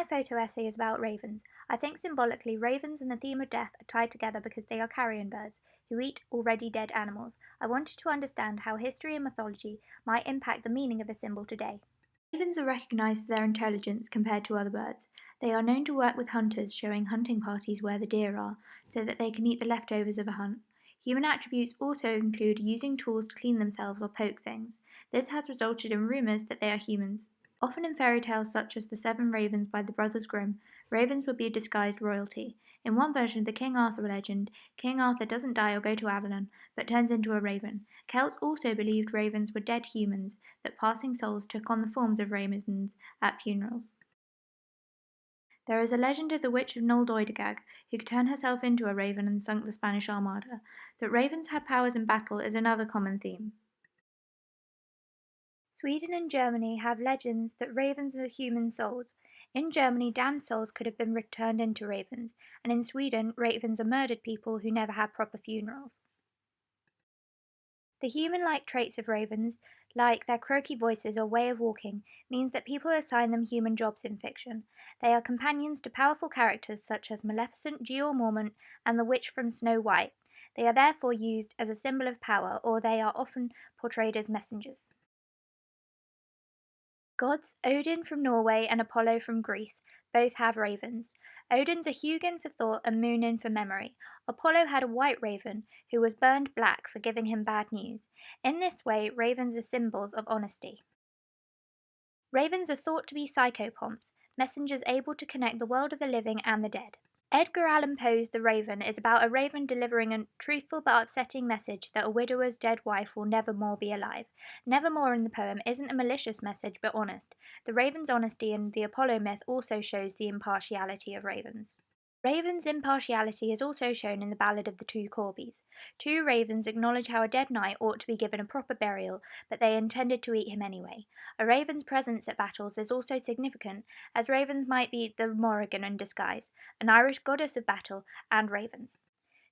photo essay is about ravens. I think symbolically, ravens and the theme of death are tied together because they are carrion birds who eat already dead animals. I wanted to understand how history and mythology might impact the meaning of the symbol today. Ravens are recognized for their intelligence compared to other birds. They are known to work with hunters, showing hunting parties where the deer are, so that they can eat the leftovers of a hunt. Human attributes also include using tools to clean themselves or poke things. This has resulted in rumors that they are humans. Often in fairy tales such as The Seven Ravens by the Brothers Grimm, ravens would be disguised royalty. In one version of the King Arthur legend, King Arthur doesn't die or go to Avalon, but turns into a raven. Celts also believed ravens were dead humans, that passing souls took on the forms of ravens at funerals. There is a legend of the Witch of Noldoidegag, who could turn herself into a raven and sunk the Spanish Armada. That ravens have powers in battle is another common theme. Sweden and Germany have legends that ravens are human souls. In Germany, damned souls could have been returned into ravens, and in Sweden, ravens are murdered people who never had proper funerals. The human-like traits of ravens, like their croaky voices or way of walking, means that people assign them human jobs in fiction. They are companions to powerful characters such as Maleficent, Jeor Mormont, and the witch from Snow White. They are therefore used as a symbol of power, or they are often portrayed as messengers. Gods Odin from Norway and Apollo from Greece both have ravens. Odin's a Hugin for thought and Munin for memory. Apollo had a white raven, who was burned black for giving him bad news. In this way, ravens are symbols of honesty. Ravens are thought to be psychopomps, messengers able to connect the world of the living and the dead. Edgar Allan Poe's The Raven is about a raven delivering a truthful but upsetting message that a widower's dead wife will never more be alive. Nevermore in the poem isn't a malicious message but honest. The raven's honesty in the Apollo myth also shows the impartiality of ravens. Raven's impartiality is also shown in the Ballad of the Two Corbies. Two ravens acknowledge how a dead knight ought to be given a proper burial, but they intended to eat him anyway. A raven's presence at battles is also significant, as ravens might be the Morrigan in disguise, an Irish goddess of battle, and ravens.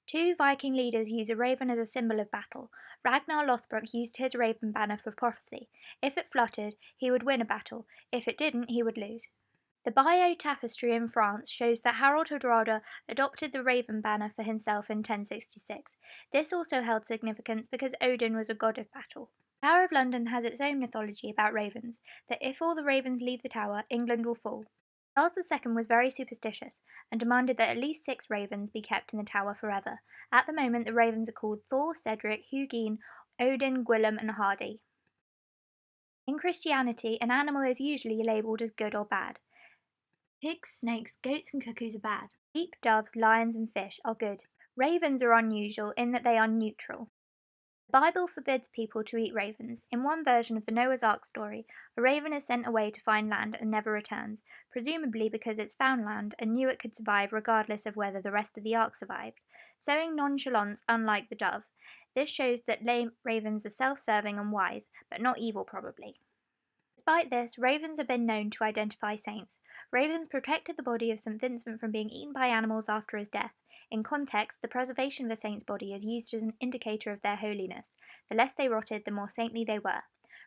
Two Viking leaders use a raven as a symbol of battle. Ragnar Lothbrok used his raven banner for prophecy. If it fluttered, he would win a battle. If it didn't, he would lose. The Bayeux Tapestry in France shows that Harold Hardrada adopted the raven banner for himself in 1066. This also held significance because Odin was a god of battle. The Tower of London has its own mythology about ravens, that if all the ravens leave the tower, England will fall. Charles II was very superstitious and demanded that at least 6 ravens be kept in the tower forever. At the moment, the ravens are called Thor, Cedric, Hugin, Odin, Gwillem, and Hardy. In Christianity, an animal is usually labelled as good or bad. Pigs, snakes, goats, and cuckoos are bad. Sheep, doves, lions, and fish are good. Ravens are unusual in that they are neutral. The Bible forbids people to eat ravens. In one version of the Noah's Ark story, a raven is sent away to find land and never returns, presumably because it's found land and knew it could survive regardless of whether the rest of the ark survived, showing nonchalance unlike the dove. This shows that ravens are self-serving and wise, but not evil probably. Despite this, ravens have been known to identify saints. Ravens protected the body of St. Vincent from being eaten by animals after his death. In context, the preservation of a saint's body is used as an indicator of their holiness. The less they rotted, the more saintly they were.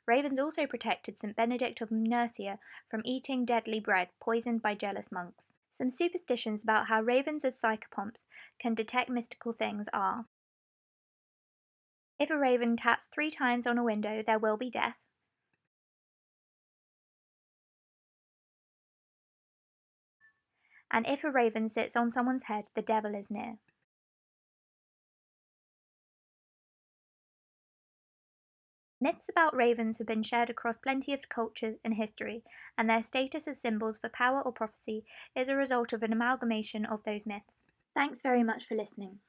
Ravens also protected St. Benedict of Nursia from eating deadly bread poisoned by jealous monks. Some superstitions about how ravens as psychopomps can detect mystical things are: if a raven taps 3 times on a window, there will be death. And if a raven sits on someone's head, the devil is near. Myths about ravens have been shared across plenty of cultures and history, and their status as symbols for power or prophecy is a result of an amalgamation of those myths. Thanks very much for listening.